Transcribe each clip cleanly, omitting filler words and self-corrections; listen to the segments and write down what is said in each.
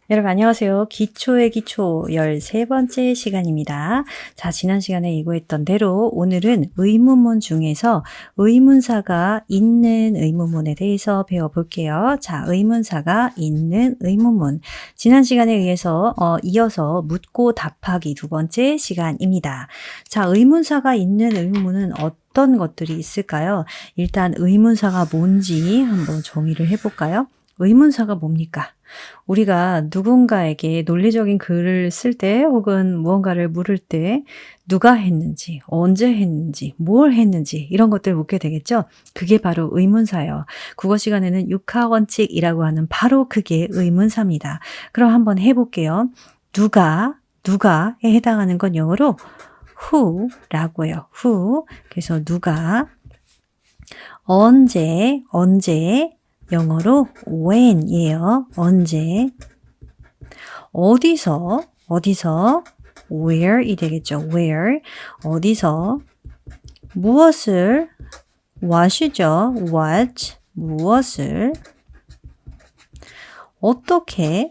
여러분 안녕하세요. 기초의 기초 13번째 시간입니다. 자, 지난 시간에 예고했던 대로 오늘은 의문문 중에서 의문사가 있는 의문문에 대해서 배워볼게요. 자, 의문사가 있는 의문문. 지난 시간에 이어서 묻고 답하기 두 번째 시간입니다. 자, 의문사가 있는 의문문은 어떤 것들이 있을까요? 일단 의문사가 뭔지 한번 정의를 해볼까요? 의문사가 뭡니까? 우리가 누군가에게 논리적인 글을 쓸 때 혹은 무언가를 물을 때 누가 했는지, 언제 했는지, 뭘 했는지 이런 것들을 묻게 되겠죠? 그게 바로 의문사예요. 국어 시간에는 육하원칙이라고 하는 바로 그게 의문사입니다. 그럼 한번 해볼게요. 누가에 해당하는 건 영어로 who라고 해요. who. 그래서 누가, 언제, 영어로 when이에요. 언제. 어디서, where이 되겠죠. where. 어디서. 무엇을, what이죠. what. 무엇을. 어떻게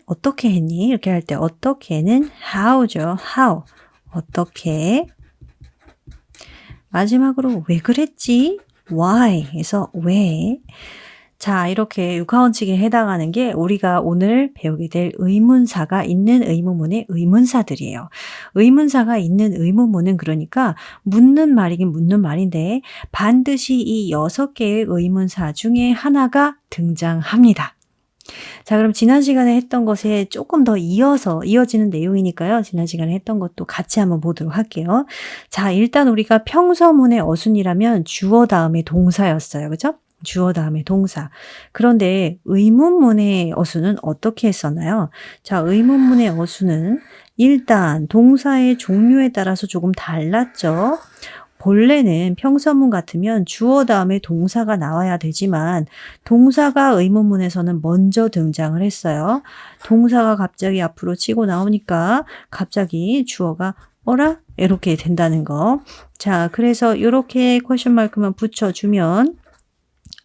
했니? 이렇게 할 때 어떻게는 how죠. how. 어떻게. 마지막으로 왜 그랬지? why에서 왜. 자, 이렇게 육하원칙에 해당하는 게 우리가 오늘 배우게 될 의문사가 있는 의문문의 의문사들이에요. 의문사가 있는 의문문은 그러니까 묻는 말이긴 묻는 말인데 반드시 이 6개의 의문사 중에 하나가 등장합니다. 자, 그럼 지난 시간에 했던 것에 조금 더 이어지는 내용이니까요. 지난 시간에 했던 것도 같이 한번 보도록 할게요. 자, 일단 우리가 평서문의 어순이라면 주어 다음에 동사였어요. 그죠? 주어 다음에 동사. 그런데 의문문의 어순은 어떻게 했었나요? 자, 의문문의 어순은 일단 동사의 종류에 따라서 조금 달랐죠. 본래는 평서문 같으면 주어 다음에 동사가 나와야 되지만 동사가 의문문에서는 먼저 등장을 했어요. 동사가 갑자기 앞으로 치고 나오니까 갑자기 주어가 어라? 이렇게 된다는 거. 자, 그래서 이렇게 퀘션 마크만 붙여주면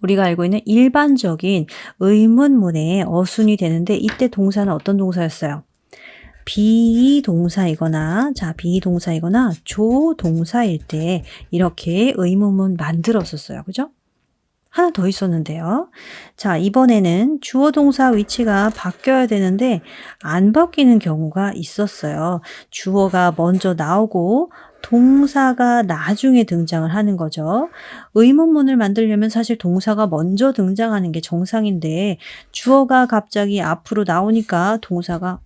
우리가 알고 있는 일반적인 의문문의 어순이 되는데 이때 동사는 어떤 동사였어요? 비동사이거나 조동사일 때 이렇게 의문문 만들었었어요. 그죠? 하나 더 있었는데요. 자, 이번에는 주어 동사 위치가 바뀌어야 되는데 안 바뀌는 경우가 있었어요. 주어가 먼저 나오고 동사가 나중에 등장을 하는 거죠. 의문문을 만들려면 사실 동사가 먼저 등장하는 게 정상인데 주어가 갑자기 앞으로 나오니까 동사가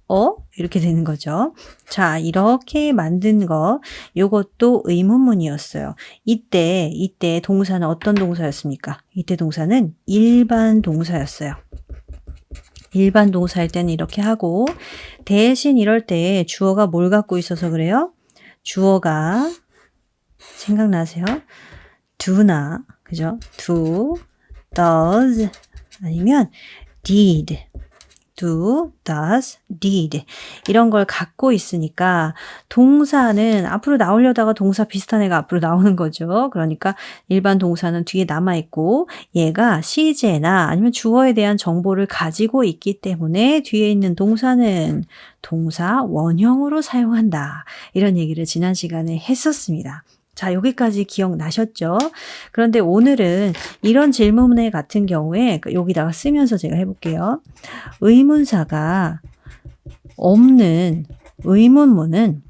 이렇게 되는 거죠. 자, 이렇게 만든 거 요것도 의문문이었어요. 이때 동사는 어떤 동사였습니까? 이때 동사는 일반 동사였어요. 일반 동사일 때는 이렇게 하고 대신 이럴 때 주어가 뭘 갖고 있어서 그래요? 주어가 생각나세요? do나, 그죠? do, does, 아니면 did. do, does, did. 이런 걸 갖고 있으니까 동사는 앞으로 나오려다가 동사 비슷한 애가 앞으로 나오는 거죠. 그러니까 일반 동사는 뒤에 남아있고 얘가 시제나 아니면 주어에 대한 정보를 가지고 있기 때문에 뒤에 있는 동사는 동사 원형으로 사용한다. 이런 얘기를 지난 시간에 했었습니다. 자, 여기까지 기억나셨죠? 그런데 오늘은 이런 질문에 같은 경우에 여기다가 쓰면서 제가 해볼게요. 의문사가 없는 의문문은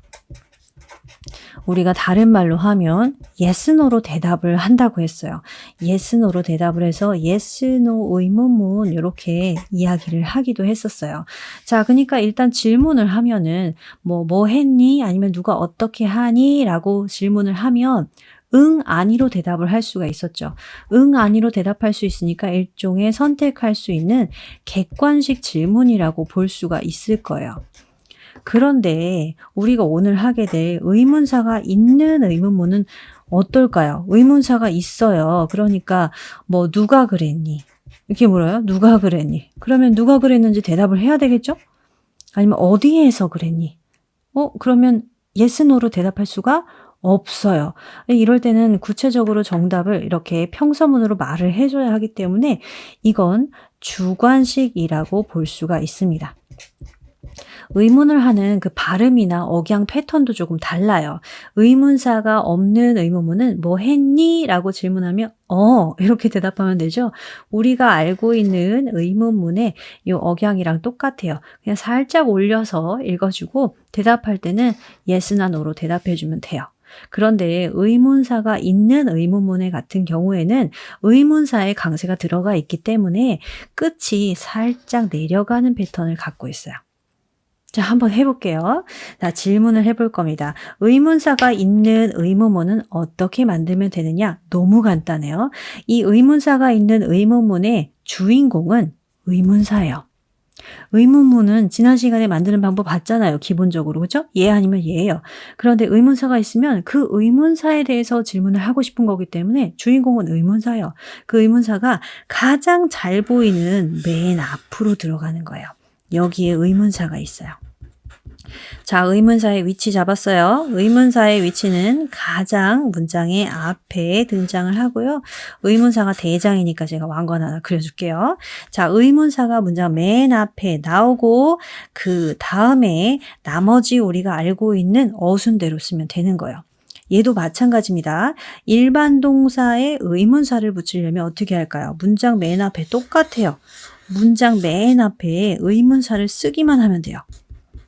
우리가 다른 말로 하면 yes, no로 대답을 한다고 했어요. yes, no로 대답을 해서 yes, no 의문문 이렇게 이야기를 하기도 했었어요. 자, 그러니까 일단 질문을 하면은 뭐 했니? 아니면 누가 어떻게 하니? 라고 질문을 하면 응, 아니로 대답을 할 수가 있었죠. 응, 아니로 대답할 수 있으니까 일종의 선택할 수 있는 객관식 질문이라고 볼 수가 있을 거예요. 그런데 우리가 오늘 하게 될 의문사가 있는 의문문은 어떨까요? 의문사가 있어요. 그러니까 누가 그랬니? 이렇게 물어요. 누가 그랬니? 그러면 누가 그랬는지 대답을 해야 되겠죠? 아니면 어디에서 그랬니? 그러면 yes, no로 대답할 수가 없어요. 이럴 때는 구체적으로 정답을 이렇게 평서문으로 말을 해줘야 하기 때문에 이건 주관식이라고 볼 수가 있습니다. 의문을 하는 그 발음이나 억양 패턴도 조금 달라요. 의문사가 없는 의문문은 뭐 했니? 라고 질문하면 이렇게 대답하면 되죠. 우리가 알고 있는 의문문의 이 억양이랑 똑같아요. 그냥 살짝 올려서 읽어주고 대답할 때는 yes나 no로 대답해주면 돼요. 그런데 의문사가 있는 의문문의 같은 경우에는 의문사에 강세가 들어가 있기 때문에 끝이 살짝 내려가는 패턴을 갖고 있어요. 자, 한번 해볼게요. 자, 질문을 해볼 겁니다. 의문사가 있는 의문문은 어떻게 만들면 되느냐? 너무 간단해요. 이 의문사가 있는 의문문의 주인공은 의문사예요. 의문문은 지난 시간에 만드는 방법 봤잖아요. 기본적으로. 그죠? 얘 아니면 얘예요. 그런데 의문사가 있으면 그 의문사에 대해서 질문을 하고 싶은 거기 때문에 주인공은 의문사예요. 그 의문사가 가장 잘 보이는 맨 앞으로 들어가는 거예요. 여기에 의문사가 있어요. 자, 의문사의 위치 잡았어요. 의문사의 위치는 가장 문장의 앞에 등장을 하고요. 의문사가 대장이니까 제가 왕관 하나 그려줄게요. 자, 의문사가 문장 맨 앞에 나오고 그 다음에 나머지 우리가 알고 있는 어순대로 쓰면 되는 거예요. 얘도 마찬가지입니다. 일반 동사에 의문사를 붙이려면 어떻게 할까요? 문장 맨 앞에 똑같아요. 문장 맨 앞에 의문사를 쓰기만 하면 돼요.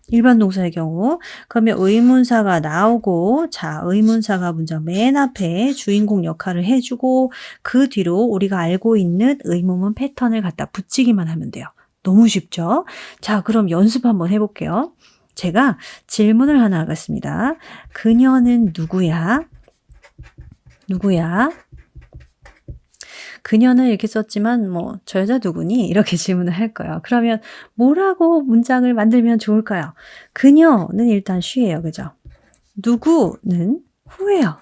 일반 동사의 경우 그러면 의문사가 나오고 자 의문사가 문장 맨 앞에 주인공 역할을 해주고 그 뒤로 우리가 알고 있는 의문문 패턴을 갖다 붙이기만 하면 돼요. 너무 쉽죠? 자 그럼 연습 한번 해볼게요. 제가 질문을 하나 하겠습니다. 그녀는 누구야? 누구야? 그녀는 이렇게 썼지만 뭐 저 여자 누구니? 이렇게 질문을 할 거예요. 그러면 뭐라고 문장을 만들면 좋을까요? 그녀는 일단 she예요. 그죠? 누구는 who예요.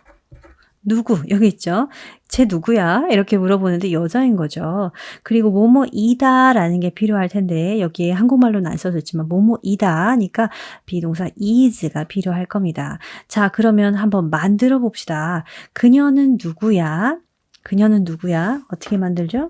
누구 여기 있죠? 쟤 누구야? 이렇게 물어보는데 여자인 거죠. 그리고 뭐뭐이다 라는 게 필요할 텐데 여기에 한국말로는 안 써졌지만 뭐뭐이다 하니까 비동사 is가 필요할 겁니다. 자 그러면 한번 만들어 봅시다. 그녀는 누구야? 그녀는 누구야? 어떻게 만들죠?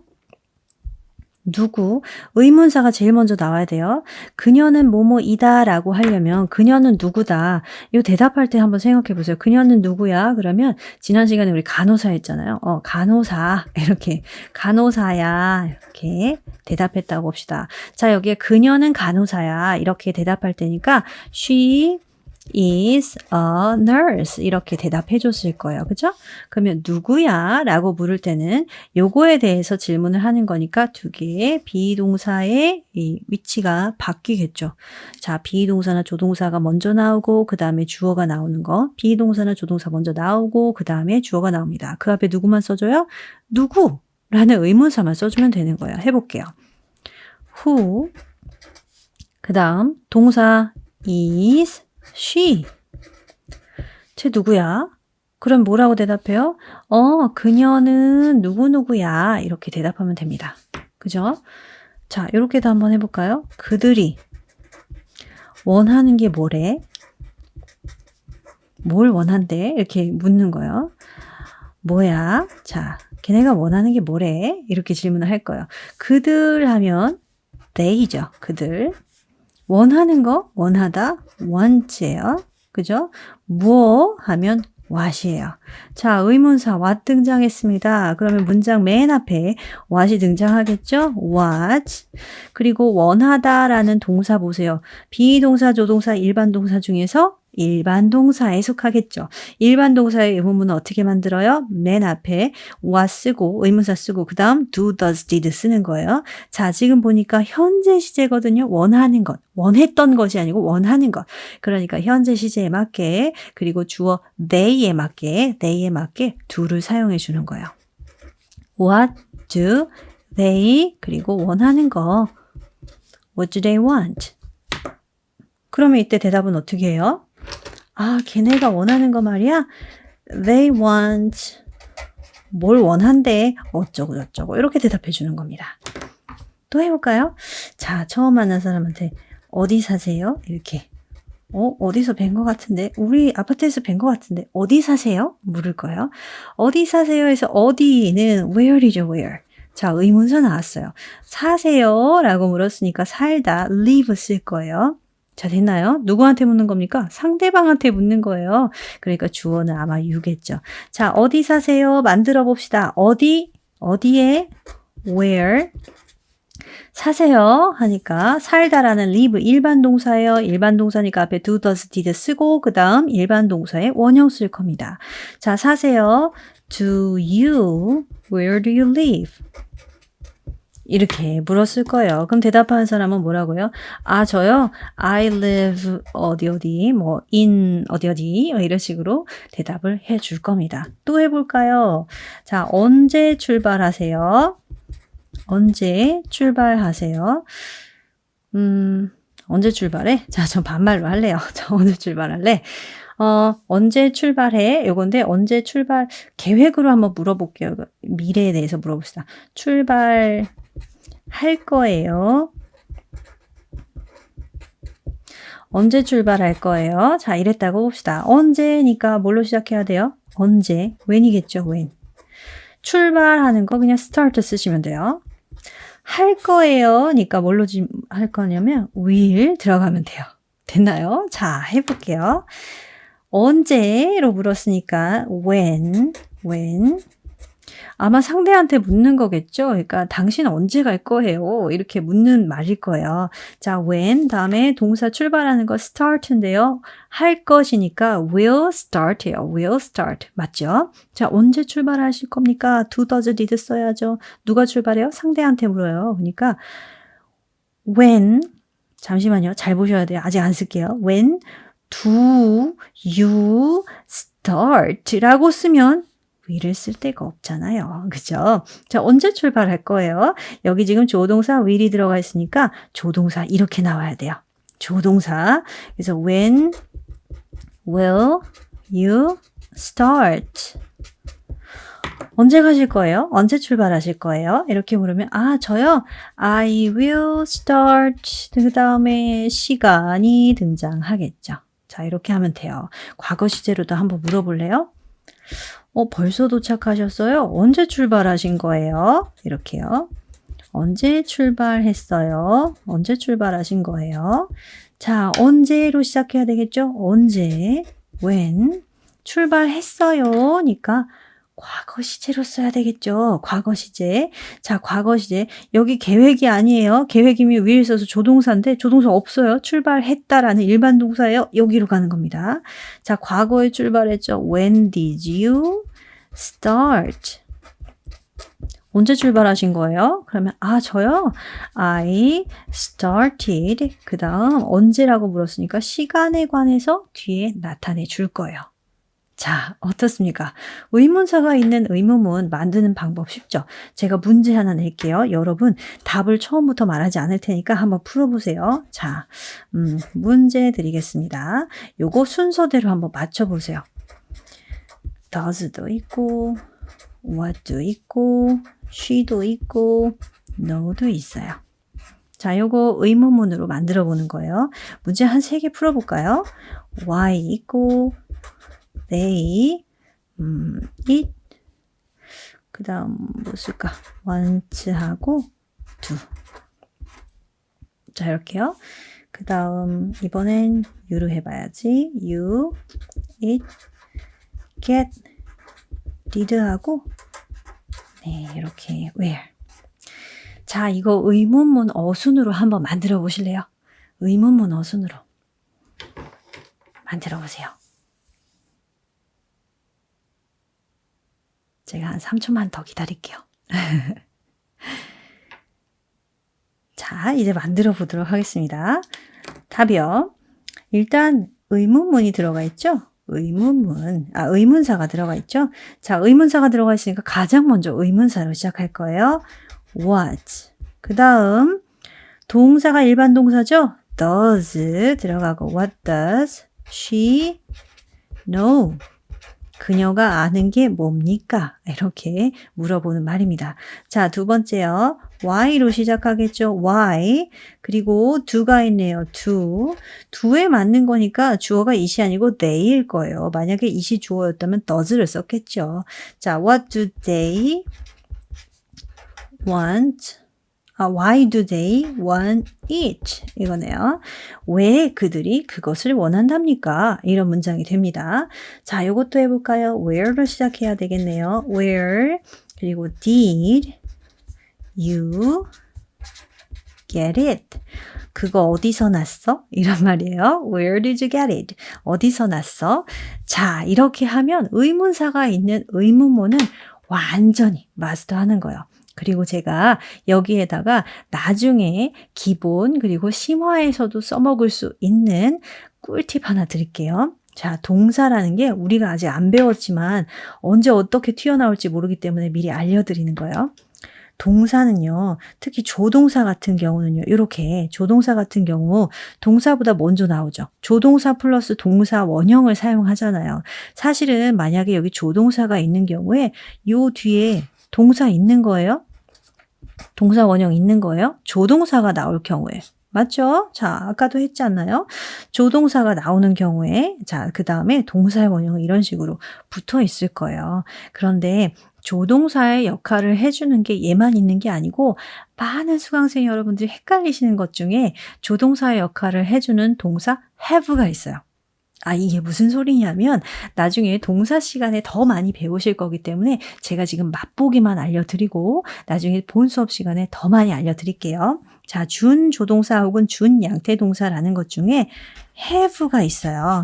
누구? 의문사가 제일 먼저 나와야 돼요. 그녀는 뭐뭐이다 라고 하려면 그녀는 누구다. 이 대답할 때 한번 생각해 보세요. 그녀는 누구야? 그러면 지난 시간에 우리 간호사 했잖아요. 간호사 이렇게 간호사야 이렇게 대답했다고 봅시다. 자 여기에 그녀는 간호사야 이렇게 대답할 때니까 she is a nurse 이렇게 대답해 줬을 거예요. 그죠? 그러면 누구야? 라고 물을 때는 요거에 대해서 질문을 하는 거니까 두 개의 비동사의 이 위치가 바뀌겠죠. 자, 비동사나 조동사가 먼저 나오고 그 다음에 주어가 나오는 거. 비동사나 조동사 먼저 나오고 그 다음에 주어가 나옵니다. 그 앞에 누구만 써줘요? 누구? 라는 의문사만 써주면 되는 거예요. 해볼게요. who 그 다음 동사 is she. 쟤 누구야? 그럼 뭐라고 대답해요? 그녀는 누구누구야. 이렇게 대답하면 됩니다. 그죠? 자, 이렇게도 한번 해볼까요? 그들이 원하는 게 뭐래? 뭘 원한대? 이렇게 묻는 거예요. 뭐야? 자, 걔네가 원하는 게 뭐래? 이렇게 질문을 할 거예요. 그들 하면 they죠. 그들. 원하는 거, 원하다, want예요. 그죠? 무엇 하면 what이에요. 자, 의문사 what 등장했습니다. 그러면 문장 맨 앞에 what이 등장하겠죠? what. 그리고 원하다라는 동사 보세요. 비동사, 조동사, 일반 동사 중에서 일반 동사에 속하겠죠. 일반 동사의 의문문은 어떻게 만들어요? 맨 앞에 what 쓰고 의문사 쓰고 그 다음 do, does, did 쓰는 거예요. 자 지금 보니까 현재 시제거든요. 원하는 것. 원했던 것이 아니고 원하는 것. 그러니까 현재 시제에 맞게 그리고 주어 they에 맞게 do를 사용해 주는 거예요. What do they 그리고 원하는 거 What do they want? 그러면 이때 대답은 어떻게 해요? 아, 걔네가 원하는 거 말이야? They want 뭘 원한대? 어쩌고 저쩌고 이렇게 대답해 주는 겁니다. 또 해볼까요? 자, 처음 만난 사람한테 어디 사세요? 이렇게 어디서 뵌 것 같은데? 우리 아파트에서 뵌 것 같은데 어디 사세요? 물을 거예요. 어디 사세요? 해서 어디는 where이죠, where. 자, 의문사 나왔어요. 사세요? 라고 물었으니까 살다, live 쓸 거예요. 자, 됐나요? 누구한테 묻는 겁니까? 상대방한테 묻는 거예요. 그러니까 주어는 아마 you겠죠. 자, 어디 사세요? 만들어 봅시다. 어디에? where? 사세요 하니까 살다라는 live 일반 동사예요. 일반 동사니까 앞에 do, does, did 쓰고 그 다음 일반 동사의 원형 쓸 겁니다. 자, 사세요. Do you? Where do you live? 이렇게 물었을 거예요. 그럼 대답하는 사람은 뭐라고요? 아, 저요? I live 어디 뭐 in 어디 이런 식으로 대답을 해줄 겁니다. 또 해볼까요? 자, 언제 출발하세요? 언제 출발하세요? 언제 출발해? 자, 전 반말로 할래요. 저 언제 출발할래? 언제 출발해? 요건데 언제 출발 계획으로 한번 물어볼게요. 미래에 대해서 물어봅시다. 출발할 거예요. 언제 출발할 거예요? 자, 이랬다고 봅시다. 언제니까 뭘로 시작해야 돼요? 언제? when이겠죠, when. 출발하는 거 그냥 start 쓰시면 돼요. 할 거예요. 니까 뭘로 할 거냐면 will 들어가면 돼요. 됐나요? 자, 해볼게요. 언제로 물었으니까 when. 아마 상대한테 묻는 거겠죠. 그러니까 당신 언제 갈 거예요? 이렇게 묻는 말일 거예요. 자, when 다음에 동사 출발하는 거 start인데요. 할 것이니까 will start예요. will start. 맞죠? 자, 언제 출발하실 겁니까? do, does, did 써야죠. 누가 출발해요? 상대한테 물어요. 그러니까 when 잠시만요. 잘 보셔야 돼요. 아직 안 쓸게요. when do you start? 라고 쓰면 will을 쓸 데가 없잖아요. 그죠? 자, 언제 출발할 거예요? 여기 지금 조동사 will이 들어가 있으니까 조동사 이렇게 나와야 돼요. 조동사. 그래서 when will you start? 언제 가실 거예요? 언제 출발하실 거예요? 이렇게 물으면 아, 저요? I will start. 그 다음에 시간이 등장하겠죠. 자, 이렇게 하면 돼요. 과거 시제로도 한번 물어볼래요? 벌써 도착하셨어요? 언제 출발하신 거예요? 이렇게요. 언제 출발했어요? 언제 출발하신 거예요? 자, 언제로 시작해야 되겠죠? 언제, when, 출발했어요. 니까 과거 시제로 써야 되겠죠. 과거 시제. 자, 과거 시제. 여기 계획이 아니에요. 계획이면 위에 있어서 조동사인데 조동사 없어요. 출발했다라는 일반 동사예요. 여기로 가는 겁니다. 자, 과거에 출발했죠. When did you start? 언제 출발하신 거예요? 그러면 아, 저요? I started. 그 다음 언제라고 물었으니까 시간에 관해서 뒤에 나타내 줄 거예요. 자, 어떻습니까? 의문사가 있는 의문문 만드는 방법 쉽죠? 제가 문제 하나 낼게요. 여러분 답을 처음부터 말하지 않을 테니까 한번 풀어보세요. 자, 문제 드리겠습니다. 요거 순서대로 한번 맞춰보세요. does도 있고 what도 있고 she도 있고 no도 있어요. 자, 요거 의문문으로 만들어 보는 거예요. 문제 한 3개 풀어볼까요? why 있고 they, it, 그 다음 뭐 쓸까? want하고 do. 자, 이렇게요. 그 다음 이번엔 you로 해봐야지. you, it, get, did하고 네, 이렇게 where. 자, 이거 의문문 어순으로 한번 만들어 보실래요? 의문문 어순으로 만들어 보세요. 제가 한 3초만 더 기다릴게요. 자, 이제 만들어 보도록 하겠습니다. 답이요. 일단 의문문이 들어가 있죠? 의문사가 들어가 있죠? 자, 의문사가 들어가 있으니까 가장 먼저 의문사로 시작할 거예요. what. 그 다음 동사가 일반 동사죠? does 들어가고 what does she know? 그녀가 아는 게 뭡니까? 이렇게 물어보는 말입니다. 자, 두 번째요. why로 시작하겠죠. why. 그리고 do가 있네요. do에 맞는 거니까 주어가 it이 아니고 they일 거예요. 만약에 it이 주어였다면 does를 썼겠죠. 자, what do they want? Why do they want it? 이거네요. 왜 그들이 그것을 원한답니까? 이런 문장이 됩니다. 자, 이것도 해볼까요? where로 시작해야 되겠네요. where 그리고 did you get it? 그거 어디서 났어? 이런 말이에요. Where did you get it? 어디서 났어? 자, 이렇게 하면 의문사가 있는 의문문은 완전히 마스터하는 거예요. 그리고 제가 여기에다가 나중에 기본 그리고 심화에서도 써먹을 수 있는 꿀팁 하나 드릴게요. 자, 동사라는 게 우리가 아직 안 배웠지만 언제 어떻게 튀어나올지 모르기 때문에 미리 알려드리는 거예요. 동사는요, 특히 조동사 같은 경우는요, 이렇게 조동사 같은 경우 동사보다 먼저 나오죠. 조동사 플러스 동사 원형을 사용하잖아요. 사실은 만약에 여기 조동사가 있는 경우에 요 뒤에 동사 있는 거예요? 동사 원형 있는 거예요? 조동사가 나올 경우에. 맞죠? 자, 아까도 했지 않나요? 조동사가 나오는 경우에, 자, 그 다음에 동사의 원형은 이런 식으로 붙어 있을 거예요. 그런데 조동사의 역할을 해주는 게 얘만 있는 게 아니고 많은 수강생 여러분들이 헷갈리시는 것 중에 조동사의 역할을 해주는 동사 have가 있어요. 이게 무슨 소리냐면 나중에 동사 시간에 더 많이 배우실 거기 때문에 제가 지금 맛보기만 알려드리고 나중에 본 수업 시간에 더 많이 알려드릴게요. 자, 준 조동사 혹은 준 양태 동사라는 것 중에 have가 있어요.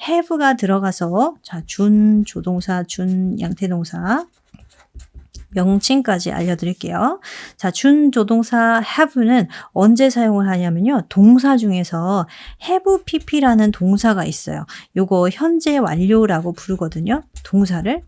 have가 들어가서 자, 준 조동사, 준 양태 동사 명칭까지 알려드릴게요. 자, 준 조동사 have는 언제 사용을 하냐면요. 동사 중에서 have pp라는 동사가 있어요. 요거 현재 완료라고 부르거든요. 동사를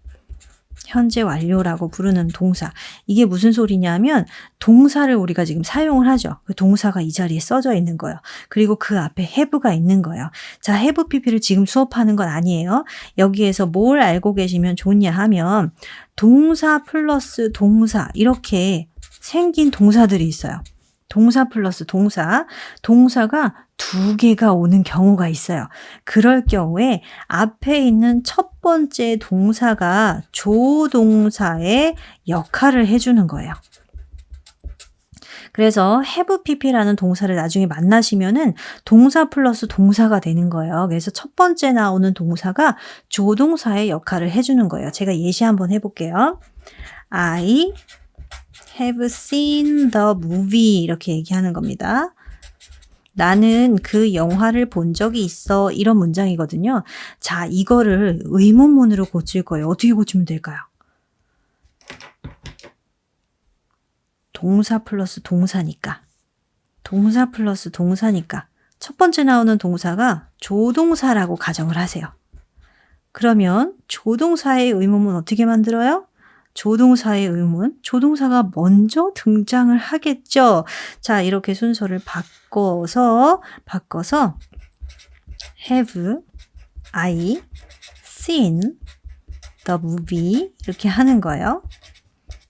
현재 완료라고 부르는 동사. 이게 무슨 소리냐면 동사를 우리가 지금 사용을 하죠. 그 동사가 이 자리에 써져 있는 거예요. 그리고 그 앞에 have가 있는 거예요. 자, have pp를 지금 수업하는 건 아니에요. 여기에서 뭘 알고 계시면 좋냐 하면 동사 플러스 동사 이렇게 생긴 동사들이 있어요. 동사 플러스 동사가 두 개가 오는 경우가 있어요. 그럴 경우에 앞에 있는 첫 번째 동사가 조동사의 역할을 해주는 거예요. 그래서 have pp라는 동사를 나중에 만나시면은 동사 플러스 동사가 되는 거예요. 그래서 첫 번째 나오는 동사가 조동사의 역할을 해주는 거예요. 제가 예시 한번 해볼게요. I have seen the movie 이렇게 얘기하는 겁니다. 나는 그 영화를 본 적이 있어 이런 문장이거든요. 자, 이거를 의문문으로 고칠 거예요. 어떻게 고치면 될까요? 동사 플러스 동사니까 첫 번째 나오는 동사가 조동사라고 가정을 하세요. 그러면 조동사의 의문문 어떻게 만들어요? 조동사의 의문, 조동사가 먼저 등장을 하겠죠. 자, 이렇게 순서를 바꿔서 have I seen the movie 이렇게 하는 거예요.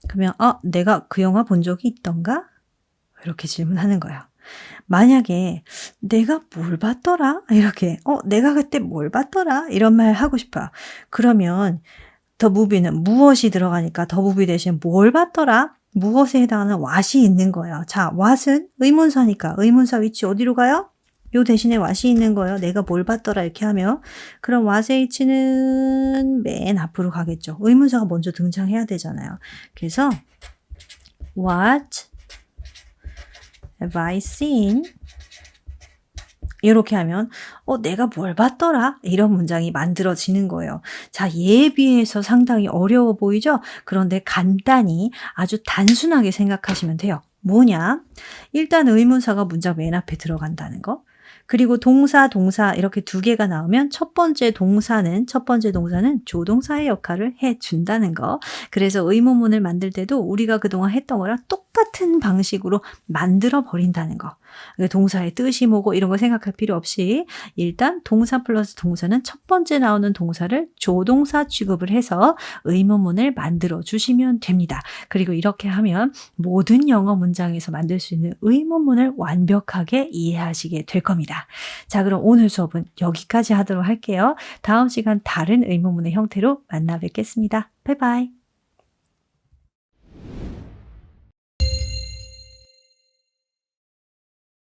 그러면 내가 그 영화 본 적이 있던가? 이렇게 질문하는 거예요. 만약에 내가 뭘 봤더라? 이렇게 내가 그때 뭘 봤더라? 이런 말 하고 싶어요. 그러면 the movie는 무엇이 들어가니까 the movie 대신 뭘 봤더라? 무엇에 해당하는 what이 있는 거예요. 자, what은 의문사니까 의문사 위치 어디로 가요? 요 대신에 what이 있는 거예요. 내가 뭘 봤더라 이렇게 하면 그럼 what의 위치는 맨 앞으로 가겠죠. 의문사가 먼저 등장해야 되잖아요. 그래서 what have I seen? 이렇게 하면 내가 뭘 봤더라? 이런 문장이 만들어지는 거예요. 자, 얘에 비해서 상당히 어려워 보이죠? 그런데 간단히 아주 단순하게 생각하시면 돼요. 뭐냐? 일단 의문사가 문장 맨 앞에 들어간다는 거. 그리고 동사 이렇게 두 개가 나오면 첫 번째 동사는 조동사의 역할을 해준다는 거. 그래서 의문문을 만들 때도 우리가 그동안 했던 거랑 똑같은 방식으로 만들어 버린다는 거. 동사의 뜻이 뭐고 이런 거 생각할 필요 없이 일단 동사 플러스 동사는 첫 번째 나오는 동사를 조동사 취급을 해서 의문문을 만들어 주시면 됩니다. 그리고 이렇게 하면 모든 영어 문장에서 만들 수 있는 의문문을 완벽하게 이해하시게 될 겁니다. 자, 그럼 오늘 수업은 여기까지 하도록 할게요. 다음 시간 다른 의문문의 형태로 만나 뵙겠습니다. 바이바이.